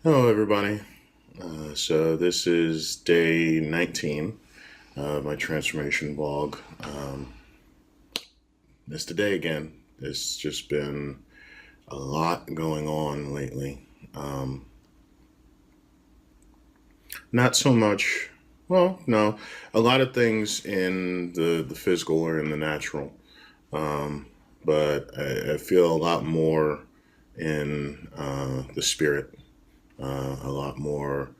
Hello, everybody. So this is day 19 of my transformation vlog. It's today again. It's just been a lot going on lately. Um, Not so much. Well, no, a lot of things in the physical or in the natural. Um, but I feel a lot more in the spirit. A lot more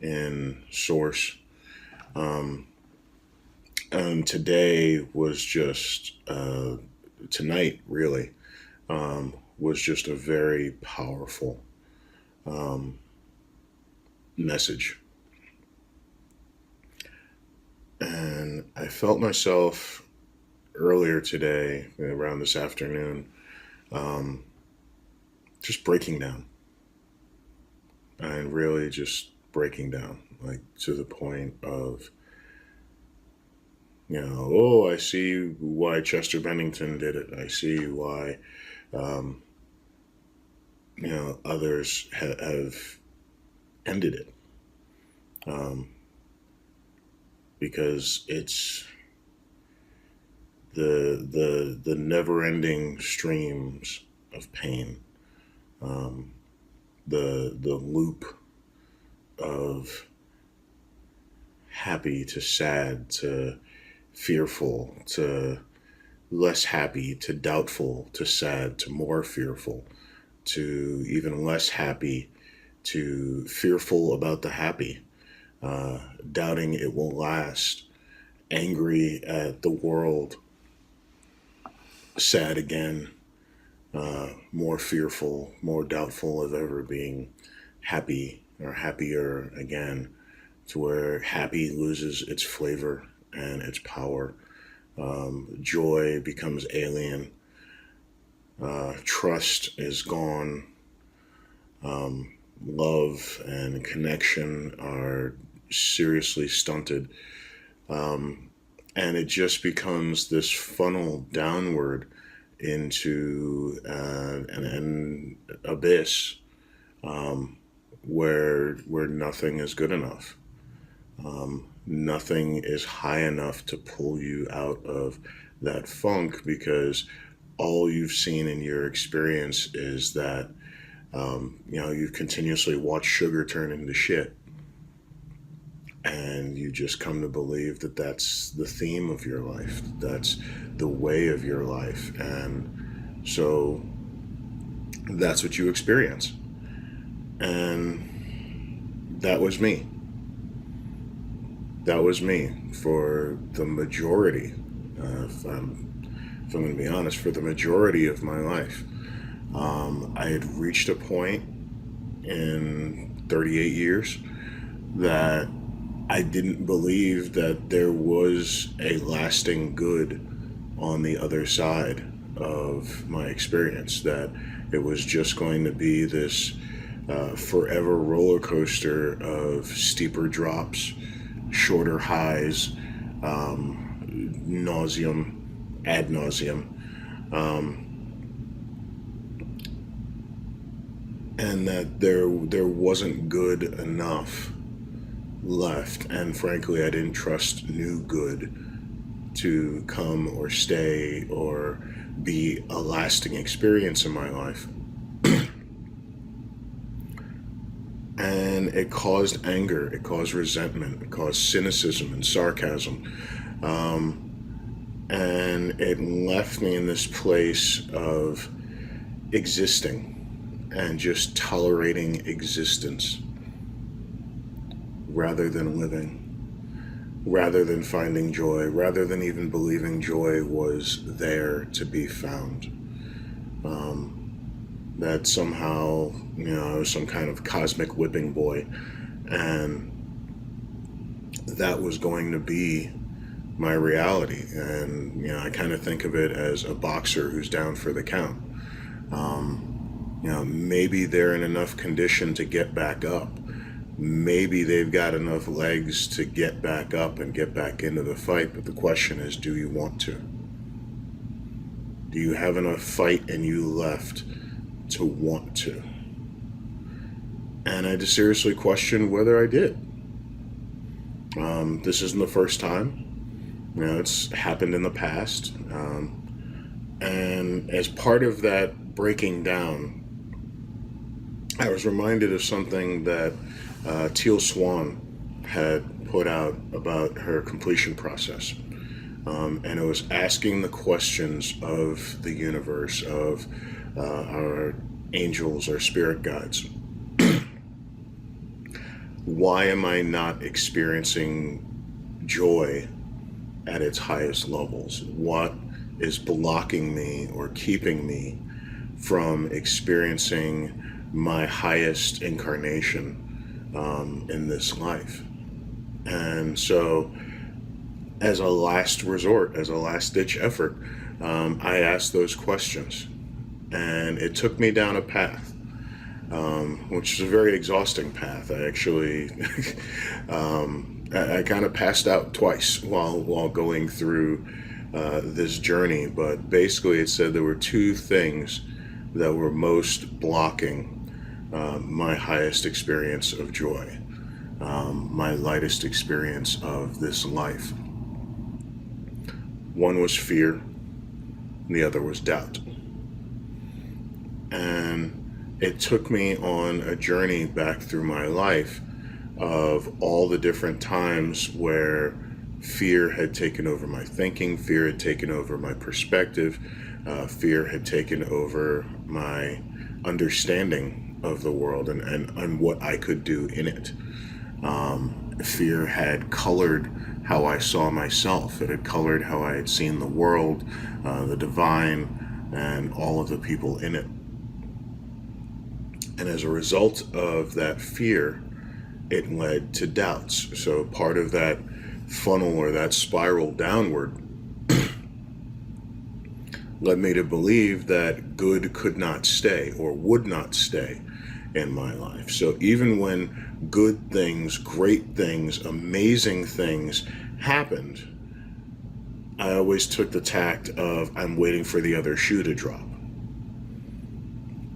in source. Um, And today was just, tonight really, was just a very powerful um, message. And I felt myself earlier today, around this afternoon, um, just breaking down and really just breaking down, like to the point of, oh, I see why Chester Bennington did it. I see why, um, others have ended it. Um, because it's the never ending streams of pain, um, the loop of happy to sad to fearful to less happy to doubtful to sad to more fearful to even less happy to fearful about the happy, doubting it will last, angry at the world, sad again, more fearful, more doubtful of ever being happy or happier again, to where happy loses its flavor and its power. Joy becomes alien. Trust is gone. Love and connection are seriously stunted. And it just becomes this funnel downward into an abyss, where nothing is good enough. Nothing is high enough to pull you out of that funk, because all you've seen in your experience is that, you've continuously watched sugar turn into shit, and you just come to believe that that's the theme of your life, that's the way of your life, and so that's what you experience. And that was me. That was me for the majority, if I'm going to be honest, for the majority of my life. I had reached a point in 38 years that I didn't believe that there was a lasting good on the other side of my experience, that it was just going to be this forever roller coaster of steeper drops, shorter highs, nauseum, ad nauseum, and that there wasn't good enough left. And frankly, I didn't trust new good to come or stay or be a lasting experience in my life. And it caused anger, it caused resentment, it caused cynicism and sarcasm. And it left me in this place of existing and just tolerating existence rather than living, rather than finding joy, rather than even believing joy was there to be found. That somehow, I was some kind of cosmic whipping boy, and that was going to be my reality. And, I kind of think of it as a boxer who's down for the count. Maybe they're in enough condition to get back up. Maybe they've got enough legs to get back up and get back into the fight. But the question is, do you want to? Do you have enough fight in you left to want to? And I had to seriously question whether I did. This isn't the first time. It's happened in the past. And as part of that breaking down, I was reminded of something that Teal Swan had put out about her completion process. And it was asking the questions of the universe, of our angels, our spirit guides. Why am I not experiencing joy at its highest levels? What is blocking me or keeping me from experiencing my highest incarnation in this life? And so, as a last resort, as a last ditch effort, I asked those questions. And it took me down a path, which is a very exhausting path. I actually, I kind of passed out twice while going through this journey. But basically, it said there were two things that were most blocking my highest experience of joy, my lightest experience of this life. One was fear, and the other was doubt. And it took me on a journey back through my life of all the different times where fear had taken over my thinking, fear had taken over my perspective, fear had taken over my understanding of the world and what I could do in it. Fear had colored how I saw myself. It had colored how I had seen the world, the divine, and all of the people in it. And as a result of that fear, it led to doubts. So part of that funnel or that spiral downward led me to believe that good could not stay or would not stay in my life. So even when good things, great things, amazing things happened, I always took the tact of I'm waiting for the other shoe to drop.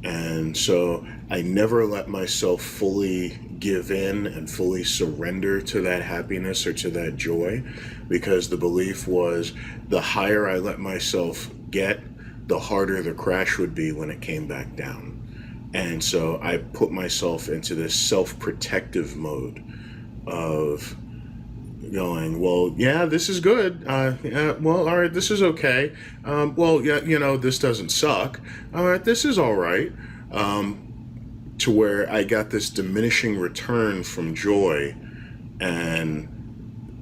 And so I never let myself fully give in and fully surrender to that happiness or to that joy, because the belief was the higher I let myself get, the harder the crash would be when it came back down. And so I put myself into this self-protective mode of going, well, yeah, this is good. Yeah, well, all right, this is okay. Well, yeah, this doesn't suck. All right, this is all right. To where I got this diminishing return from joy, and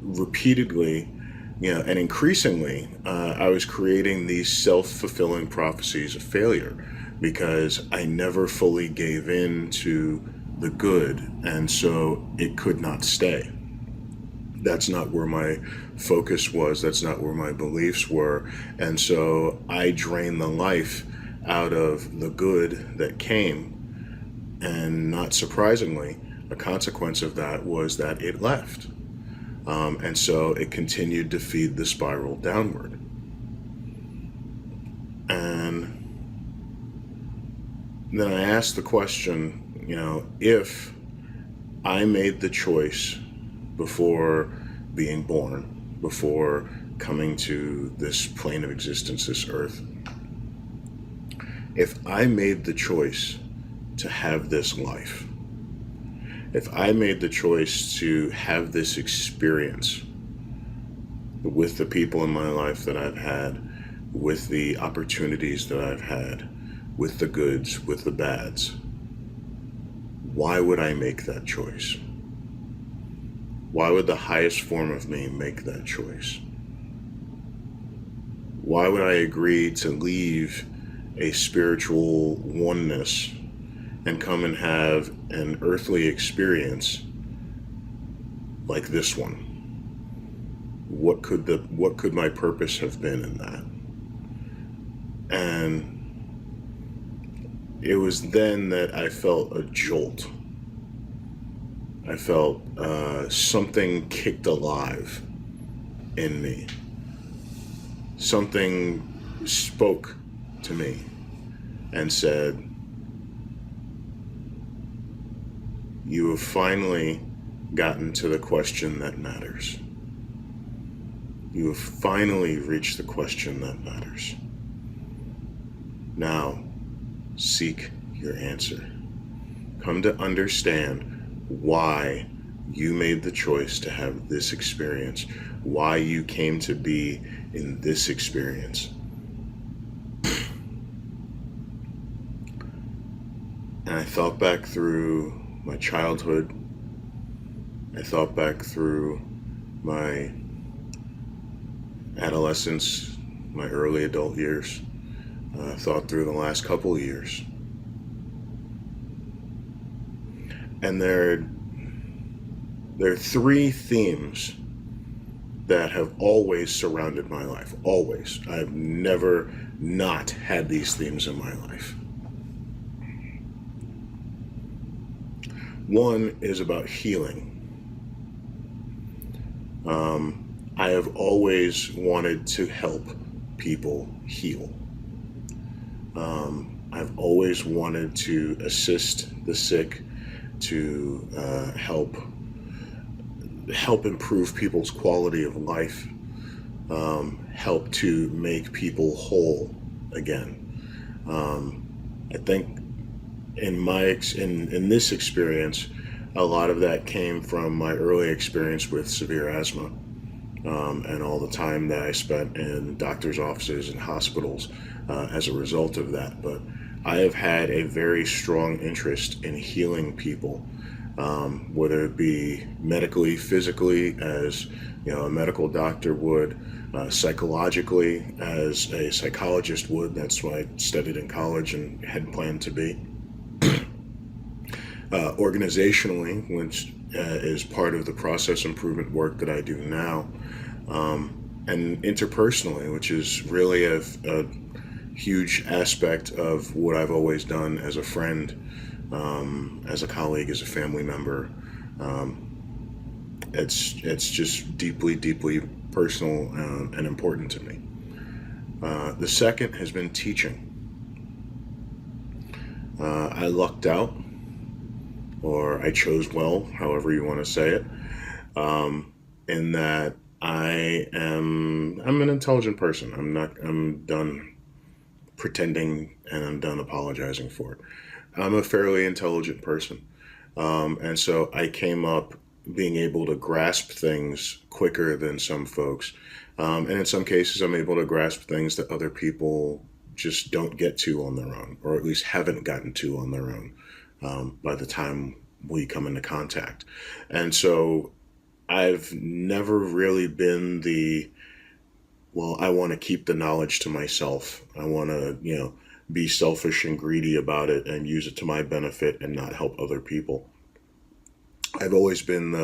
repeatedly, and increasingly, I was creating these self-fulfilling prophecies of failure because I never fully gave in to the good, and so it could not stay. That's not where my focus was. That's not where my beliefs were. And so I drained the life out of the good that came. And not surprisingly, a consequence of that was that it left. And so it continued to feed the spiral downward. And then I asked the question, if I made the choice before being born, before coming to this plane of existence, this earth, if I made the choice to have this life, if I made the choice to have this experience with the people in my life that I've had, with the opportunities that I've had, with the goods, with the bads, why would I make that choice? Why would the highest form of me make that choice? Why would I agree to leave a spiritual oneness and come and have an earthly experience like this one? What could my purpose have been in that? And it was then that I felt a jolt. I felt something kicked alive in me. Something spoke to me and said, you have finally gotten to the question that matters. You have finally reached the question that matters. Now, seek your answer. Come to understand why you made the choice to have this experience, why you came to be in this experience. And I thought back through my childhood. I thought back through my adolescence, my early adult years. I thought through the last couple of years. And there are three themes that have always surrounded my life. Always. I've never not had these themes in my life. One is about healing. I have always wanted to help people heal. I've always wanted to assist the sick, to help improve people's quality of life, help to make people whole again. I think in this experience, a lot of that came from my early experience with severe asthma, and all the time that I spent in doctors' offices and hospitals as a result of that. But I have had a very strong interest in healing people, whether it be medically, physically, as a medical doctor would, psychologically, as a psychologist would. That's what I studied in college and had planned to be. Organizationally, which is part of the process improvement work that I do now, and interpersonally, which is really a huge aspect of what I've always done as a friend, as a colleague, as a family member. It's just deeply, deeply personal and important to me. The second has been teaching. I lucked out, or I chose well, however you want to say it, in that I'm an intelligent person. I'm done pretending and I'm done apologizing for it. I'm a fairly intelligent person. And so I came up being able to grasp things quicker than some folks. And in some cases, I'm able to grasp things that other people just don't get to on their own, or at least haven't gotten to on their own by the time we come into contact. And so I've never really been I want to keep the knowledge to myself. I want to, be selfish and greedy about it and use it to my benefit and not help other people. I've always been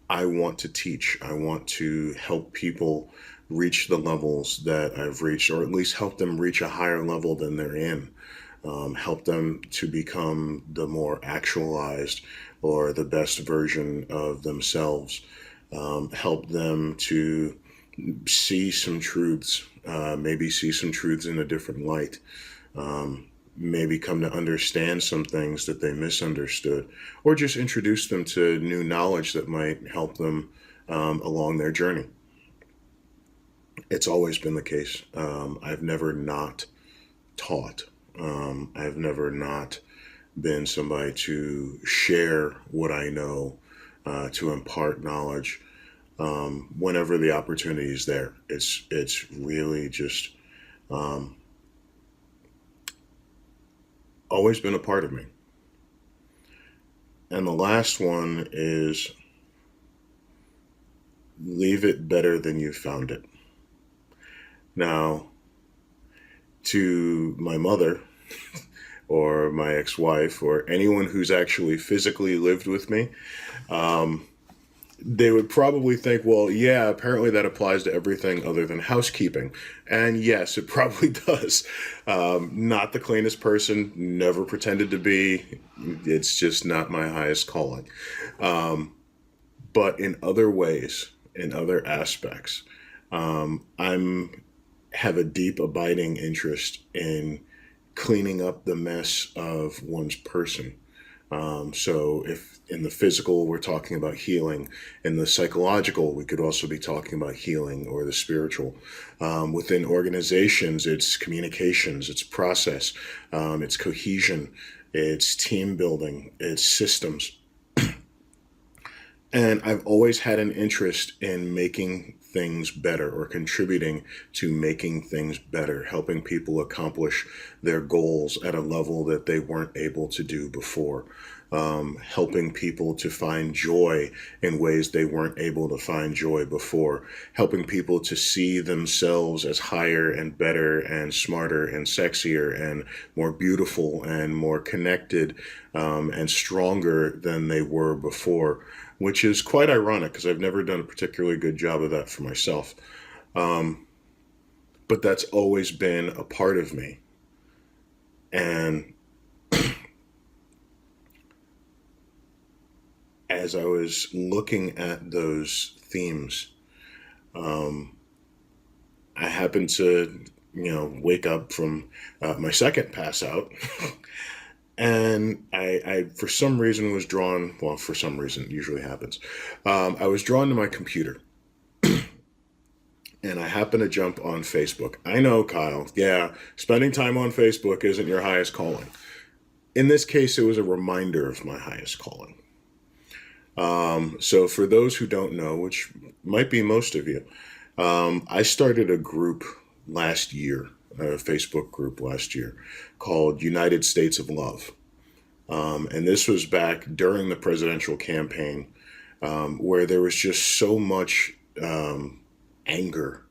I want to teach. I want to help people reach the levels that I've reached, or at least help them reach a higher level than they're in. Help them to become the more actualized or the best version of themselves. Help them to see some truths, maybe see some truths in a different light. Maybe come to understand some things that they misunderstood, or just introduce them to new knowledge that might help them along their journey. It's always been the case. I've never not taught. I've never not been somebody to share what I know, to impart knowledge whenever the opportunity is there. It's really just always been a part of me. And the last one is leave it better than you found it. Now, to my mother or my ex-wife or anyone who's actually physically lived with me, they would probably think, well, yeah, apparently that applies to everything other than housekeeping. And yes, it probably does. Not the cleanest person, never pretended to be. It's just not my highest calling. But in other ways, in other aspects, have a deep abiding interest in cleaning up the mess of one's person, So if in the physical, we're talking about healing, in the psychological, we could also be talking about healing, or the spiritual. Within organizations, it's communications, it's process, it's cohesion, it's team building, it's systems. And I've always had an interest in making things better, or contributing to making things better, helping people accomplish their goals at a level that they weren't able to do before, helping people to find joy in ways they weren't able to find joy before, helping people to see themselves as higher and better and smarter and sexier and more beautiful and more connected, and stronger than they were before, which is quite ironic because I've never done a particularly good job of that for myself. Um, but that's always been a part of me. And as I was looking at those themes, um, I happened to, wake up from my second pass out. And I, for some reason, was drawn, well, for some reason, it usually happens. I was drawn to my computer, and I happened to jump on Facebook. I know, Kyle, yeah, spending time on Facebook isn't your highest calling. In this case, it was a reminder of my highest calling. So for those who don't know, which might be most of you, I started a group last year, a Facebook group last year, called United States of Love. And this was back during the presidential campaign, where there was just so much anger.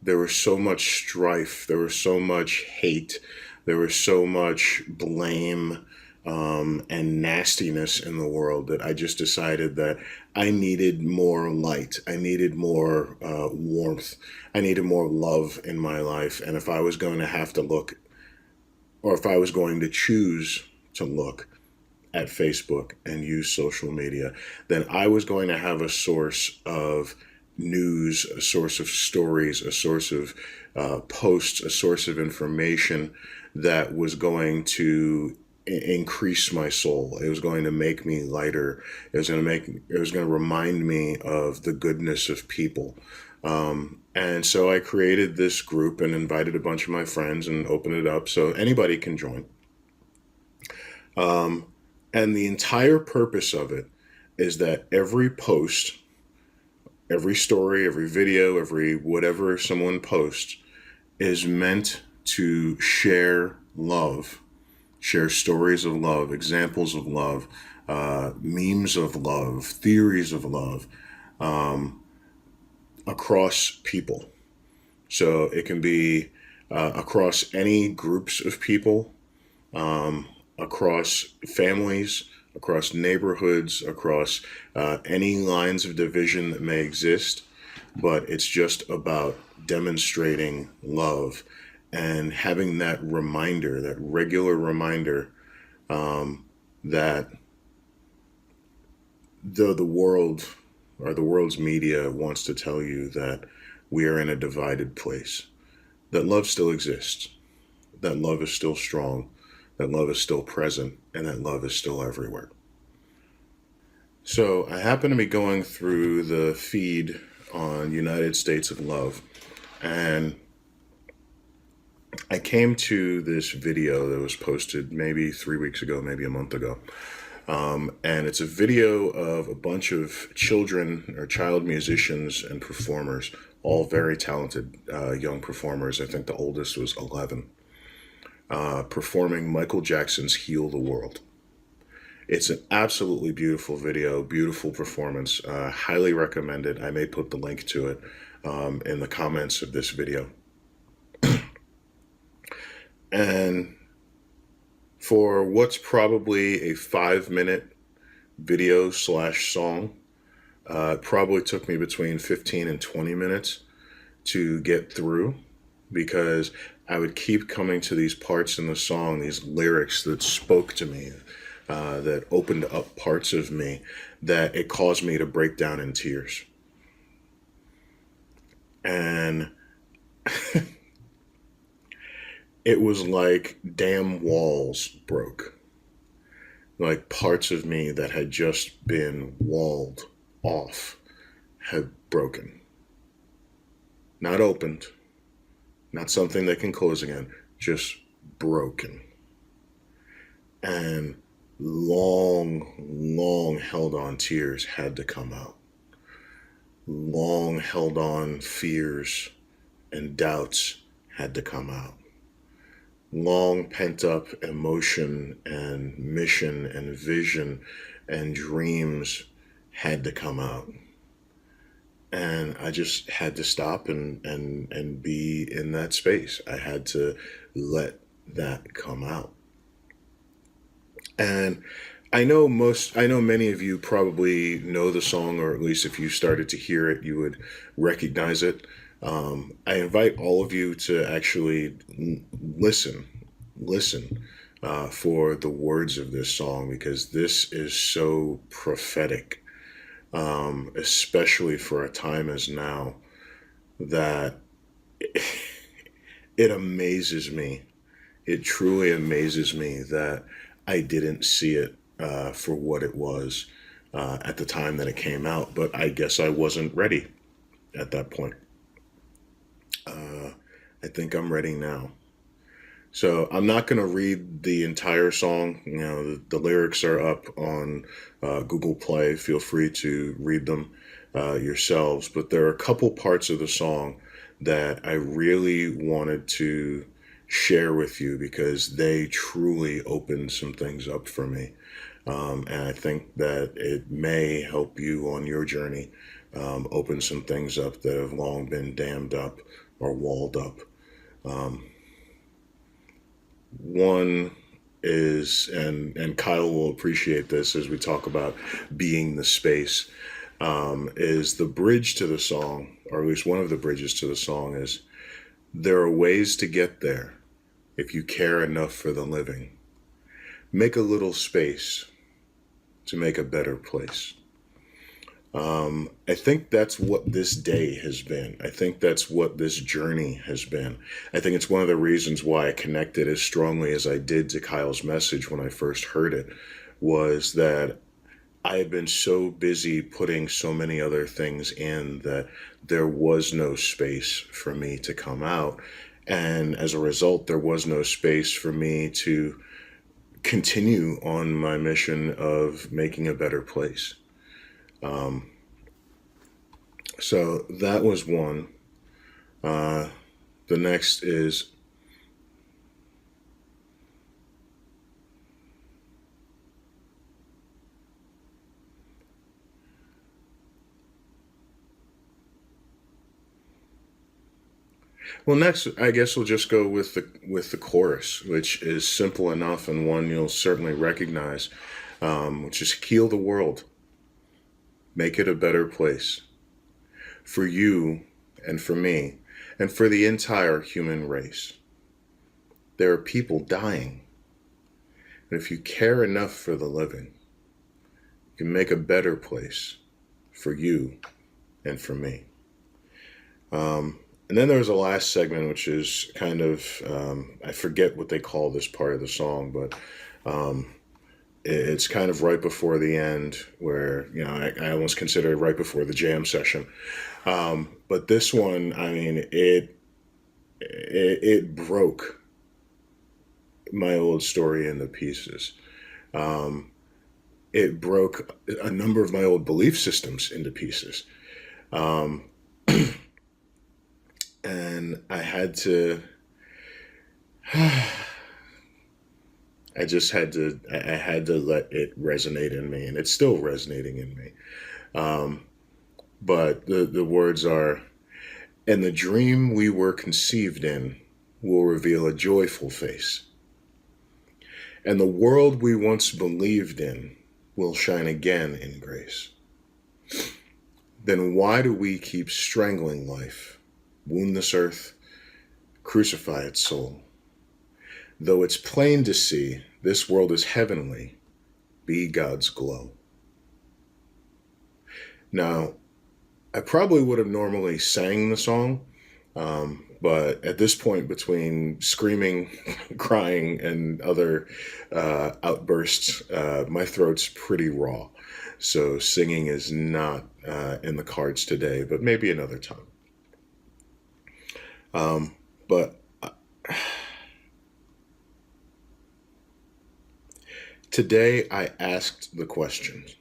There was so much strife. There was so much hate. There was so much blame, and nastiness in the world, that I just decided that I needed more light. I needed more warmth. I needed more love in my life. And if I was going to have to look, or if I was going to choose to look at Facebook and use social media, then I was going to have a source of news, a source of stories, a source of posts, a source of information that was going to increase my soul. It was going to make me lighter. It was going to remind me of the goodness of people. And so I created this group and invited a bunch of my friends and opened it up so anybody can join. Um, and the entire purpose of it is that every post, every story, every video, every whatever someone posts is meant to share love, share stories of love, examples of love, memes of love, theories of love, um, across people. So it can be across any groups of people, across families, across neighborhoods, across any lines of division that may exist. But it's just about demonstrating love and having that reminder, that regular reminder, that though the world, or the world's media, wants to tell you that we are in a divided place, that love still exists, that love is still strong, that love is still present, and that love is still everywhere. So I happen to be going through the feed on United States of Love, and I came to this video that was posted maybe 3 weeks ago, maybe a month ago. And it's a video of a bunch of children, or child musicians and performers, all very talented young performers. I think the oldest was 11, performing Michael Jackson's Heal the World. It's an absolutely beautiful video, beautiful performance. Highly recommended. I may put the link to it in the comments of this video. And for what's probably a 5 minute video slash song, it probably took me between 15 and 20 minutes to get through, because I would keep coming to these parts in the song, these lyrics that spoke to me, that opened up parts of me, that it caused me to break down in tears. And it was like damn walls broke. Like parts of me that had just been walled off had broken. Not opened, not something that can close again, just broken. And long held on tears had to come out. Long held on fears and doubts had to come out. Long pent up emotion and mission and vision and dreams had to come out. And I just had to stop and be in that space. I had to let that come out. And I know many of you probably know the song, or at least if you started to hear it, you would recognize it. I invite all of you to actually listen, listen for the words of this song because this is so prophetic, especially for a time as now, that it amazes me. It truly amazes me that I didn't see it for what it was at the time that it came out, but I guess I wasn't ready at that point. I think I'm ready now. So I'm not going to read the entire song. You know, the lyrics are up on Google Play. Feel free to read them yourselves. But there are a couple parts of the song that I really wanted to share with you because they truly opened some things up for me. And I think that it may help you on your journey open some things up that have long been dammed up or walled up. One is, and Kyle will appreciate this as we talk about being the space, is the bridge to the song, or at least one of the bridges to the song is, there are ways to get there if you care enough for the living. Make a little space to make a better place. I think that's what this day has been. I think that's what this journey has been. I think it's one of the reasons why I connected as strongly as I did to Kyle's message when I first heard it, was that I had been so busy putting so many other things in that there was no space for me to come out. And as a result, there was no space for me to continue on my mission of making a better place. So that was one. Uh, the next is, well, next I guess we'll just go with the chorus, which is simple enough and one you'll certainly recognize, which is heal the world, make it a better place for you and for me and for the entire human race. There are people dying, and if you care enough for the living, you can make a better place for you and for me. And then there's a last segment, which is kind of, I forget what they call this part of the song, but it's kind of right before the end where, you know, I almost consider it right before the jam session. But this one, I mean, it broke my old story into pieces. Um, it broke a number of my old belief systems into pieces. Um, and I had to, I had to let it resonate in me, and it's still resonating in me. Um, but the words are, and the dream we were conceived in will reveal a joyful face, and the world we once believed in will shine again in grace. Then why do we keep strangling life, wound this earth, crucify its soul? Though it's plain to see this world is heavenly, be God's glow. Now, I probably would have normally sang the song, But at this point, between screaming, crying, and other outbursts, my throat's pretty raw. So singing is not in the cards today, but maybe another time. But today I asked the questions.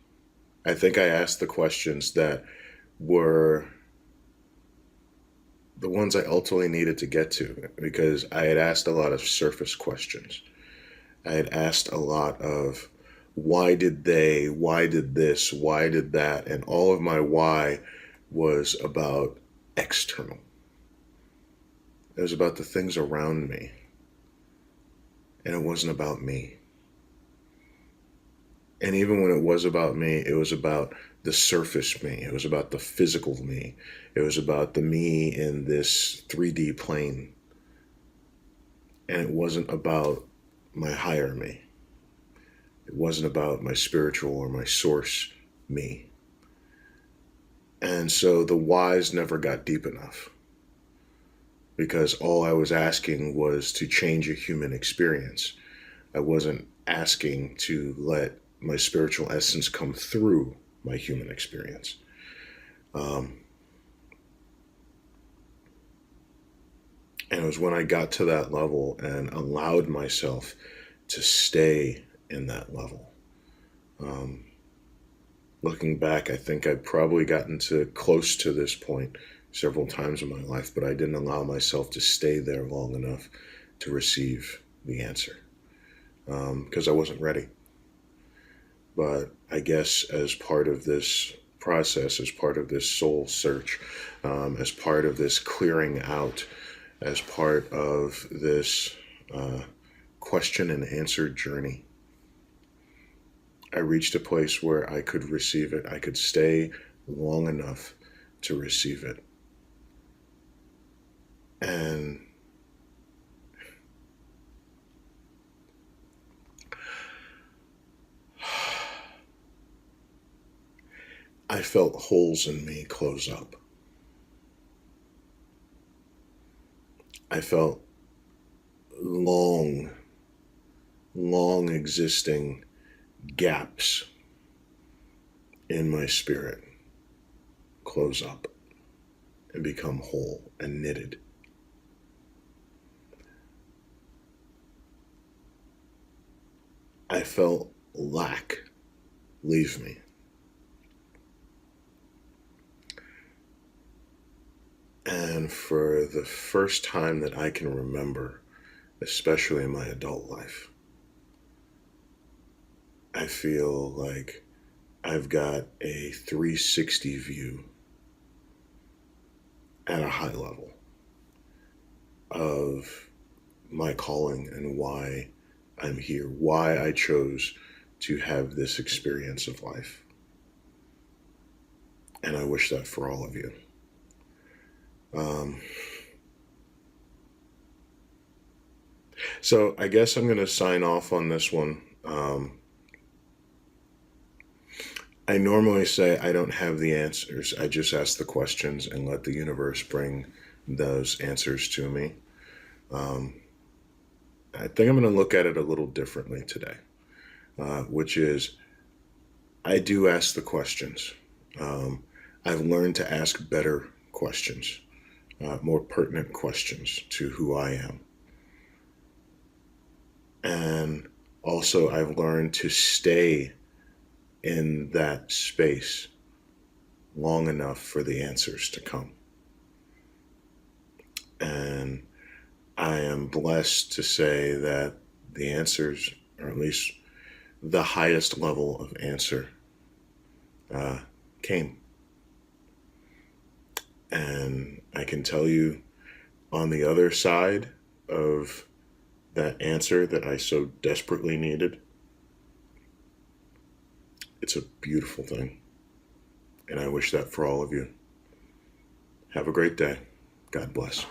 I think I asked the questions that were the ones I ultimately needed to get to, because I had asked a lot of surface questions. I had asked a lot of why did they, why did this, why did that, and all of my why was about external. It was about the things around me, and it wasn't about me. And even when it was about me, it was about the surface me. It was about the physical me. It was about the me in this 3D plane. And it wasn't about my higher me. It wasn't about my spiritual or my source me. And so the whys never got deep enough, because all I was asking was to change a human experience. I wasn't asking to let my spiritual essence come through my human experience. Um, and it was when I got to that level and allowed myself to stay in that level. Um, Looking back, I think I'd probably gotten to close to this point several times in my life, but I didn't allow myself to stay there long enough to receive the answer, because I wasn't ready. But I guess as part of this process, as part of this soul search, as part of this clearing out, as part of this uh, question and answer journey, I reached a place where I could receive it. I could stay long enough to receive it. And I felt holes in me close up. I felt long, long existing gaps in my spirit close up and become whole and knitted. I felt lack leave me. And for the first time that I can remember, especially in my adult life, I feel like I've got a 360 view at a high level of my calling and why I'm here, why I chose to have this experience of life. And I wish that for all of you. Um, so I guess I'm going to sign off on this one. I normally say I don't have the answers. I just ask the questions and let the universe bring those answers to me. Um, I think I'm going to look at it a little differently today, which is I do ask the questions. Um, I've learned to ask better questions, more pertinent questions to who I am. And also, I've learned to stay in that space long enough for the answers to come. And I am blessed to say that the answers, or at least the highest level of answer, uh, came. And I can tell you, on the other side of that answer that I so desperately needed, it's a beautiful thing. And I wish that for all of you. Have a great day. God bless.